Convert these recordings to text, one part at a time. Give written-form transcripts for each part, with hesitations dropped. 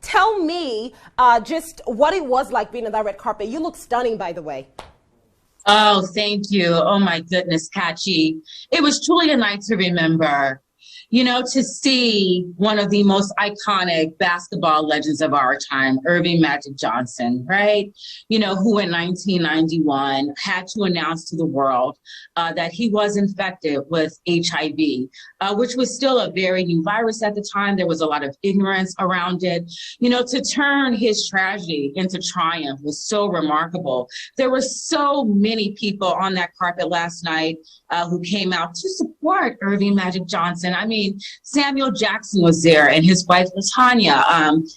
Tell me just what it was like being on that red carpet. You look stunning, by the way. Oh, thank you. Oh my goodness, Kachi. It was truly a night to remember. To see one of the most iconic basketball legends of our time, Irving Magic Johnson, right? Who in 1991 had to announce to the world that he was infected with HIV, which was still a very new virus at the time. There was a lot of ignorance around it. To turn his tragedy into triumph was so remarkable. There were so many people on that carpet last night who came out to support Irving Magic Johnson. I mean, Samuel Jackson was there and his wife LaTanya,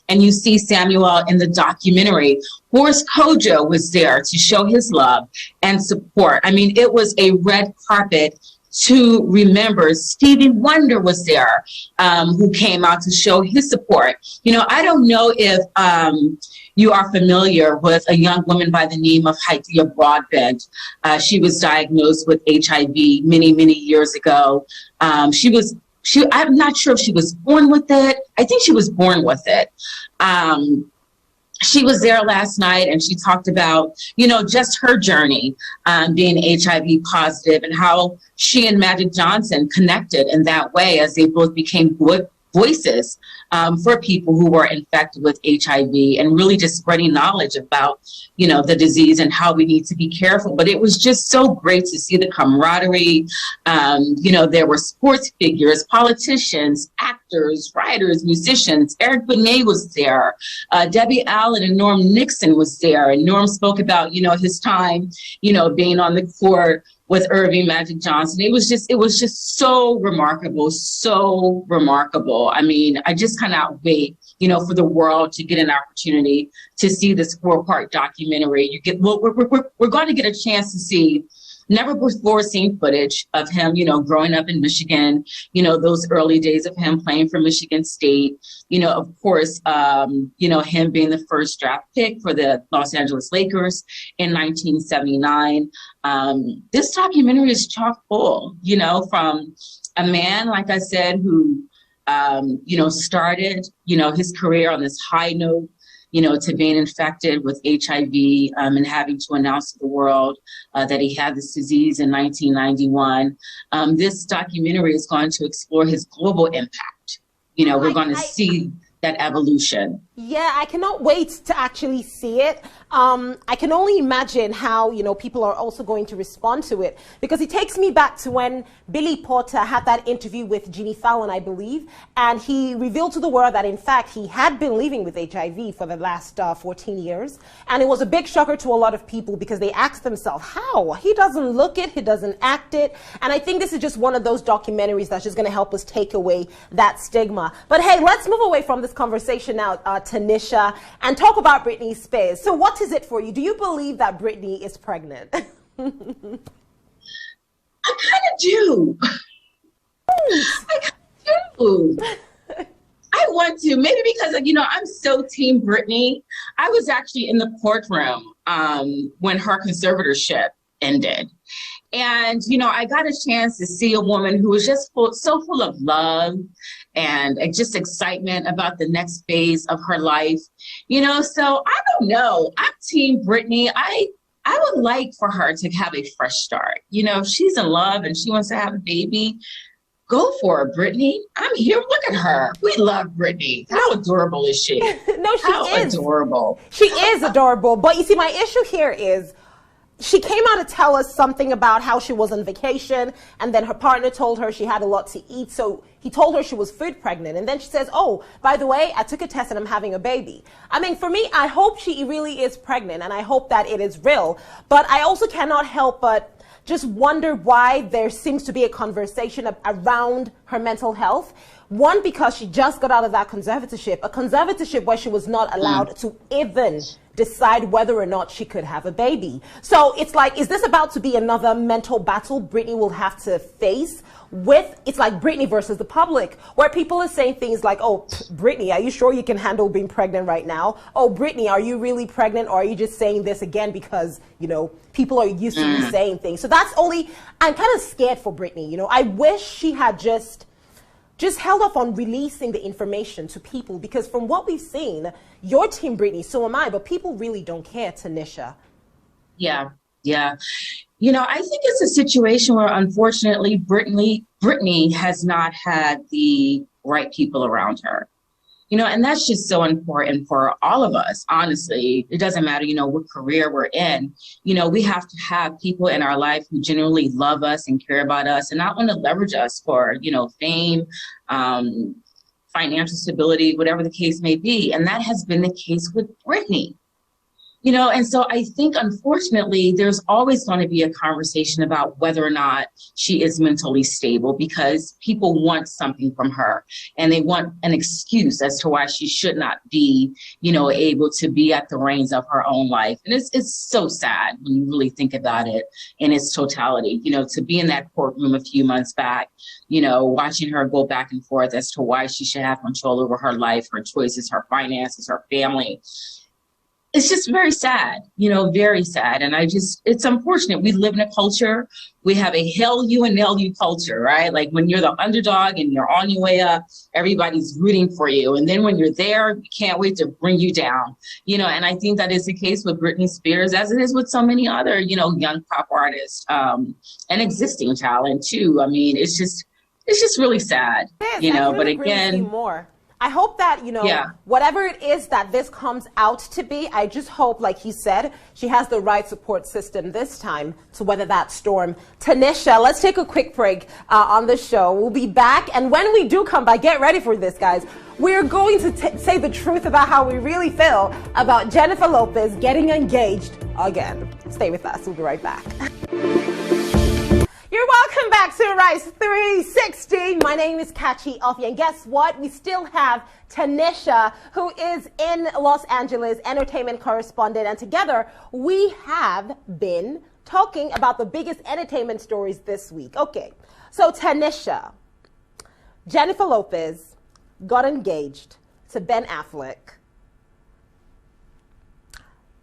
and you see Samuel in the documentary. Boris Kodjoe was there to show his love and support. I mean, it was a red carpet to remember. Stevie Wonder was there, who came out to show his support. I don't know if you are familiar with a young woman by the name of Hydea Broadbent. She was diagnosed with HIV many, many years ago. I'm not sure if she was born with it. I think she was born with it. She was there last night and she talked about, just her journey being HIV positive and how she and Magic Johnson connected in that way as they both became good voices for people who were infected with HIV and really just spreading knowledge about, the disease and how we need to be careful. But it was just so great to see the camaraderie. There were sports figures, politicians, actors, writers, musicians. Eric Benet was there. Debbie Allen and Norm Nixon was there. And Norm spoke about, his time, being on the court with Irving Magic Johnson. It was just so remarkable, so remarkable. I mean, I just cannot wait, for the world to get an opportunity to see this 4-part documentary. We're going to get a chance to see never before seen footage of him, growing up in Michigan, those early days of him playing for Michigan State, of course, him being the first draft pick for the Los Angeles Lakers in 1979. This documentary is chock full, from a man, like I said, who, started, his career on this high note, to being infected with HIV and having to announce to the world that he had this disease in 1991. This documentary is going to explore his global impact. We're going to see that evolution. Yeah, I cannot wait to actually see it. I can only imagine how, people are also going to respond to it, because it takes me back to when Billy Porter had that interview with Jimmy Fallon, I believe, and he revealed to the world that, in fact, he had been living with HIV for the last 14 years. And it was a big shocker to a lot of people because they asked themselves, how? He doesn't look it, he doesn't act it. And I think this is just one of those documentaries that's just going to help us take away that stigma. But hey, let's move away from this conversation now, Tanisha, and talk about Britney Spears. So what is it for you? Do you believe that Britney is pregnant? I kind of do. I kind of do. I want to, maybe because, I'm so team Britney. I was actually in the courtroom when her conservatorship ended. And, I got a chance to see a woman who was just so full of love and just excitement about the next phase of her life. So I don't know. I'm team Britney. I would like for her to have a fresh start. If she's in love and she wants to have a baby, go for it, Britney. I'm here. Look at her. We love Britney. How adorable is she? No, she is. How adorable. She is adorable. But you see, my issue here is she came out to tell us something about how she was on vacation, and then her partner told her she had a lot to eat, so he told her she was food pregnant. And then she says, oh, by the way, I took a test and I'm having a baby. I mean, for me, I hope she really is pregnant, and I hope that it is real. But I also cannot help but just wonder why there seems to be a conversation around her mental health. One, because she just got out of that conservatorship, a conservatorship where she was not allowed to even decide whether or not she could have a baby. So it's like, is this about to be another mental battle Britney will have to face with? It's like Britney versus the public, where people are saying things like, oh, Britney, are you sure you can handle being pregnant right now? Oh, Britney, are you really pregnant, or are you just saying this again because, people are used to you saying things? So that's only, I'm kind of scared for Britney. I wish she had just just held off on releasing the information to people, because from what we've seen, your team, Brittany, so am I, but people really don't care, Tanisha. Yeah, yeah. You know, I think it's a situation where, unfortunately, Brittany has not had the right people around her. You know, and that's just so important for all of us, honestly. It doesn't matter, you know, what career we're in. You know, we have to have people in our life who genuinely love us and care about us and not want to leverage us for, you know, fame, financial stability, whatever the case may be. And that has been the case with Brittany. You know, and so I think, unfortunately, there's always going to be a conversation about whether or not she is mentally stable, because people want something from her and they want an excuse as to why she should not be, you know, able to be at the reins of her own life. And it's so sad when you really think about it in its totality, you know, to be in that courtroom a few months back, you know, watching her go back and forth as to why she should have control over her life, her choices, her finances, her family. It's just very sad, you know, very sad. And it's unfortunate. We live in a culture, we have a hail you and nail you culture, right? Like when you're the underdog and you're on your way up, everybody's rooting for you. And then when you're there, you can't wait to bring you down, you know, and I think that is the case with Britney Spears, as it is with so many other, you know, young pop artists and existing talent too. I mean, it's just really sad, you know, but again, more. I hope that, you know, whatever it is that this comes out to be, I just hope, like you said, she has the right support system this time to weather that storm. Tanisha, let's take a quick break on the show. We'll be back. And when we do come back, get ready for this, guys. We're going to say the truth about how we really feel about Jennifer Lopez getting engaged again. Stay with us. We'll be right back. You're welcome back to Rise 360. My name is Kachi Alfie, and guess what? We still have Tanisha, who is in Los Angeles, entertainment correspondent, and together we have been talking about the biggest entertainment stories this week. Okay, so Tanisha, Jennifer Lopez got engaged to Ben Affleck.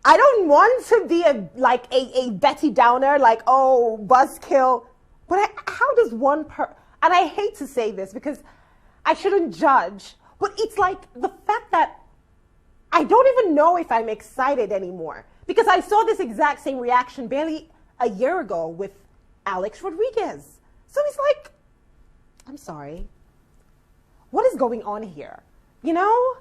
I don't want to be a Betty Downer, like, oh, buzzkill. But how does one and I hate to say this because I shouldn't judge, but it's like the fact that I don't even know if I'm excited anymore, because I saw this exact same reaction barely a year ago with Alex Rodriguez. So it's like, I'm sorry, what is going on here? You know?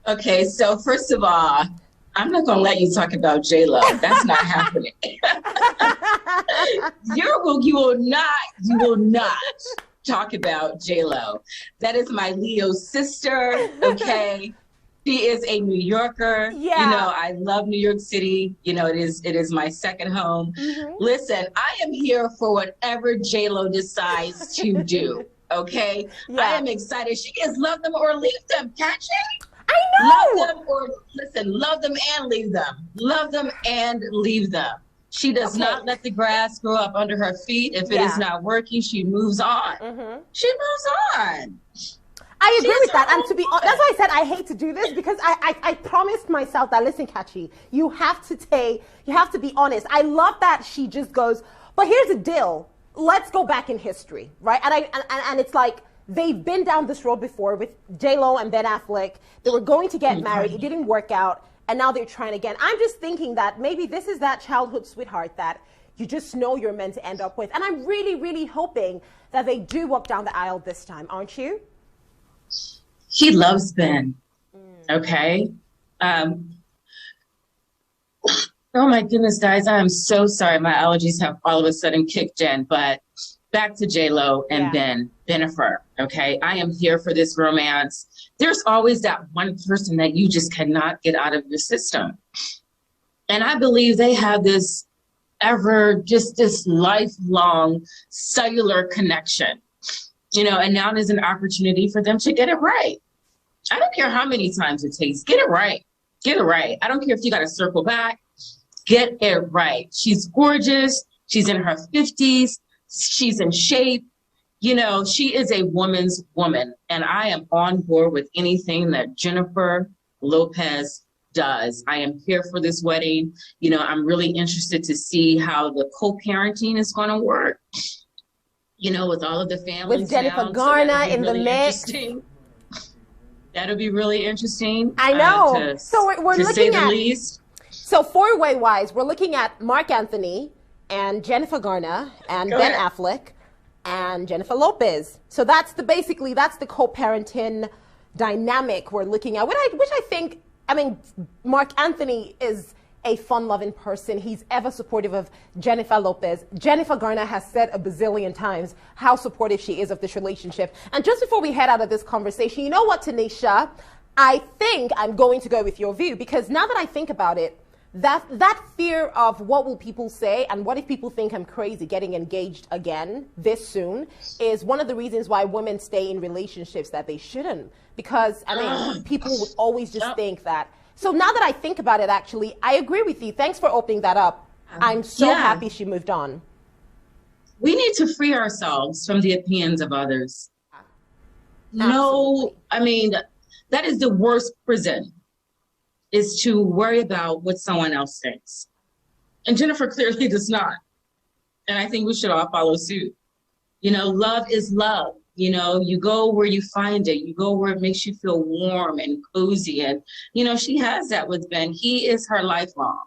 Okay, so first of all, I'm not going to let you talk about J-Lo. That's not happening. You will not talk about J-Lo. That is my Leo sister, okay? She is a New Yorker. Yeah. You know, I love New York City. You know, it is my second home. Mm-hmm. Listen, I am here for whatever J-Lo decides to do, okay? Yeah. I am excited. She is love them or leave them, catch it? I know. Love them or love them and leave them. Love them and leave them. She does not let the grass grow up under her feet. If it is not working, she moves on. Mm-hmm. She moves on. I agree with that. And to be honest, that's why I said I hate to do this, because I promised myself that, listen, Kachi, you have to be honest. I love that she just goes, but here's the deal. Let's go back in history, right? And it's like, they've been down this road before with J-Lo and Ben Affleck. They were going to get married. It didn't work out. And now they're trying again. I'm just thinking that maybe this is that childhood sweetheart that you just know you're meant to end up with. And I'm really, really hoping that they do walk down the aisle this time. Aren't you? She loves Ben. Okay. Oh my goodness, guys. I am so sorry. My allergies have all of a sudden kicked in, but back to J-Lo and Bennifer, okay? I am here for this romance. There's always that one person that you just cannot get out of your system. And I believe they have this lifelong cellular connection, you know, and now there's an opportunity for them to get it right. I don't care how many times it takes. Get it right. Get it right. I don't care if you got to circle back. Get it right. She's gorgeous. She's in her 50s. She's in shape. You know, she is a woman's woman. And I am on board with anything that Jennifer Lopez does. I am here for this wedding. You know, I'm really interested to see how the co-parenting is going to work. with all of the families with Jennifer now. Garner So in the really mix. That'll be really interesting. I know. So we're to looking say the at least. So four-way wise, we're looking at Mark Anthony and Jennifer Garner and Go Ben ahead. Affleck and Jennifer Lopez. So that's the co-parenting dynamic we're looking at. Which I think, Mark Anthony is a fun-loving person. He's ever supportive of Jennifer Lopez. Jennifer Garner has said a bazillion times how supportive she is of this relationship. And just before we head out of this conversation, you know what, Tanisha? I think I'm going to go with your view, because now that I think about it, that fear of what will people say and what if people think I'm crazy getting engaged again this soon is one of the reasons why women stay in relationships that they shouldn't. Because, people would always just think that. So now that I think about it, actually, I agree with you. Thanks for opening that up. I'm so happy she moved on. We need to free ourselves from the opinions of others. Absolutely. No, that is the worst prison, is to worry about what someone else thinks. And Jennifer clearly does not. And I think we should all follow suit. Love is love. You go where you find it. You go where it makes you feel warm and cozy. And, she has that with Ben. He is her lifelong.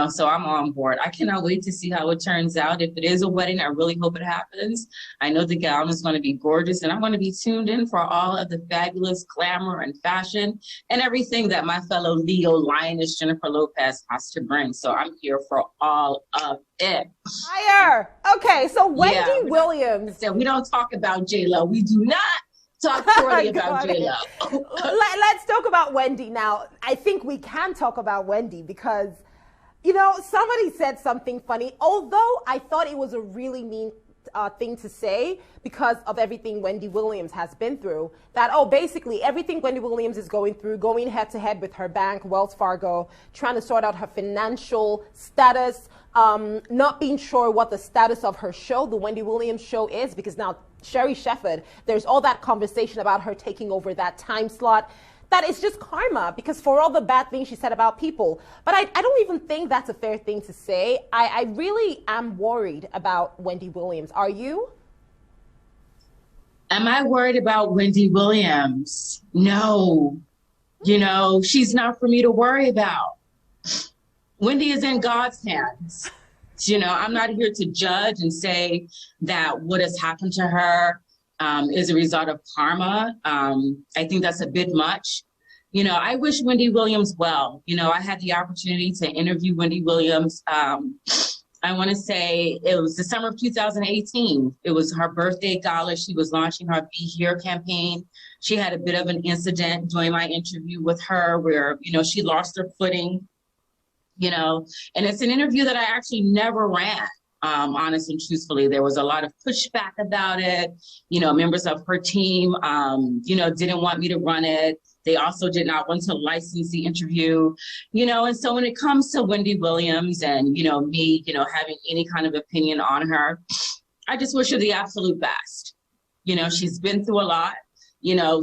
So I'm on board. I cannot wait to see how it turns out. If it is a wedding, I really hope it happens. I know the gown is going to be gorgeous, and I'm going to be tuned in for all of the fabulous glamour and fashion and everything that my fellow Leo lioness Jennifer Lopez has to bring. So I'm here for all of it. Fire! Okay, so Wendy Williams. We don't talk about J-Lo. We do not talk poorly about J-Lo. Let's talk about Wendy now. I think we can talk about Wendy because somebody said something funny, although I thought it was a really mean thing to say because of everything Wendy Williams has been through. That, basically everything Wendy Williams is going through, going head to head with her bank, Wells Fargo, trying to sort out her financial status, not being sure what the status of her show, the Wendy Williams show, is, because now Sherry Shepherd, there's all that conversation about her taking over that time slot. That is just karma, because for all the bad things she said about people. But I don't even think that's a fair thing to say. I really am worried about Wendy Williams. Are you? Am I worried about Wendy Williams? No. She's not for me to worry about. Wendy is in God's hands. I'm not here to judge and say that what has happened to her is a result of karma. I think that's a bit much. I wish Wendy Williams well. I had the opportunity to interview Wendy Williams. I want to say it was the summer of 2018. It was her birthday gala. She was launching her Be Here campaign. She had a bit of an incident during my interview with her where, she lost her footing, and it's an interview that I actually never ran. Honest and truthfully, there was a lot of pushback about it. Members of her team, didn't want me to run it. They also did not want to license the interview, and so when it comes to Wendy Williams and, me, having any kind of opinion on her, I just wish her the absolute best. She's been through a lot,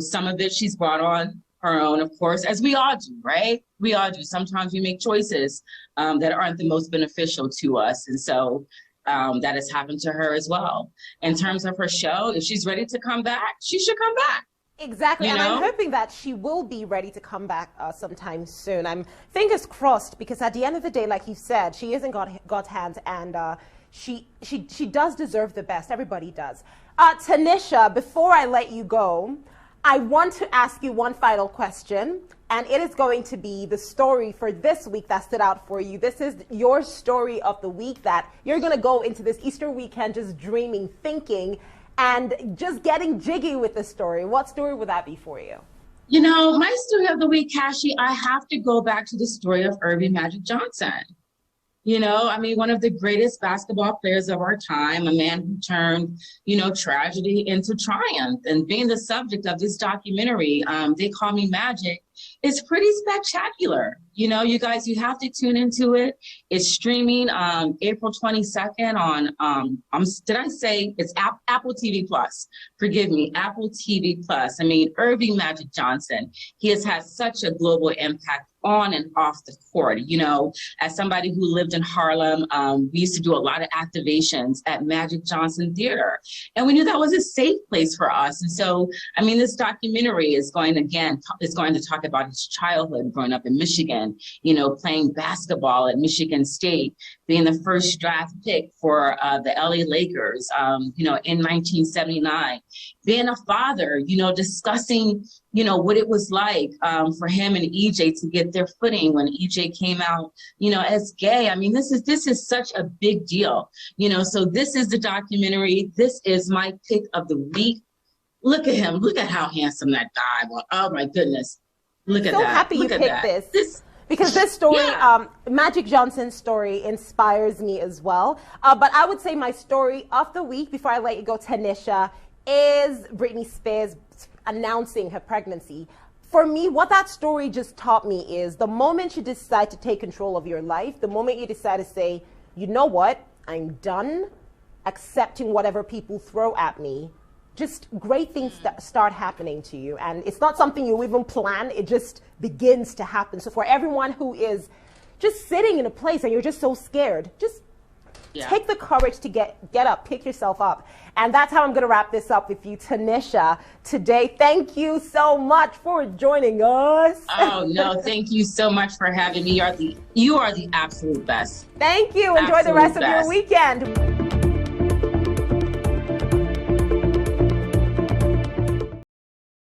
some of it she's brought on her own, of course, as we all do, right? We all do. Sometimes we make choices that aren't the most beneficial to us. And so that has happened to her as well. In terms of her show, if she's ready to come back, she should come back. Exactly. And I'm hoping that she will be ready to come back sometime soon. I'm fingers crossed, because at the end of the day, like you said, she is in God's hands, and she does deserve the best. Everybody does. Tanisha, before I let you go, I want to ask you one final question, and it is going to be the story for this week that stood out for you. This is your story of the week that you're going to go into this Easter weekend just dreaming, thinking, and just getting jiggy with the story. What story would that be for you? My story of the week, Kashi, I have to go back to the story of Earvin Magic Johnson. One of the greatest basketball players of our time, a man who turned, tragedy into triumph. And being the subject of this documentary, They Call Me Magic, is pretty spectacular. You know, you guys, you have to tune into it. It's streaming April 22nd on, did I say it's Apple TV Plus? Forgive me, Apple TV Plus. I mean, Irving Magic Johnson, he has had such a global impact on and off the court. You know, as somebody who lived in Harlem, we used to do a lot of activations at Magic Johnson Theater. And we knew that was a safe place for us. And so, I mean, this documentary is going to talk about his childhood growing up in Michigan, you know, playing basketball at Michigan State, being the first draft pick for the LA Lakers, you know, in 1979, being a father, you know, discussing, you know, what it was like for him and EJ to get their footing when EJ came out, you know, as gay. I mean, this is such a big deal, you know, so this is the documentary. This is my pick of the week. Look at him. Look at how handsome that guy was. Oh my goodness. Look at that. So happy you picked this. Because this story, Magic Johnson's story inspires me as well. But I would say my story of the week, before I let you go, Tanisha, is Britney Spears announcing her pregnancy. For me, what that story just taught me is the moment you decide to take control of your life, the moment you decide to say, you know what, I'm done accepting whatever people throw at me, just great things start happening to you. And it's not something you even plan, it just begins to happen. So for everyone who is just sitting in a place and you're just so scared, just take the courage to get up, pick yourself up. And that's how I'm going to wrap this up with you, Tanisha, today. Thank you so much for joining us. Oh, no, thank you so much for having me. You are the absolute best. Thank you. Enjoy the rest of your weekend.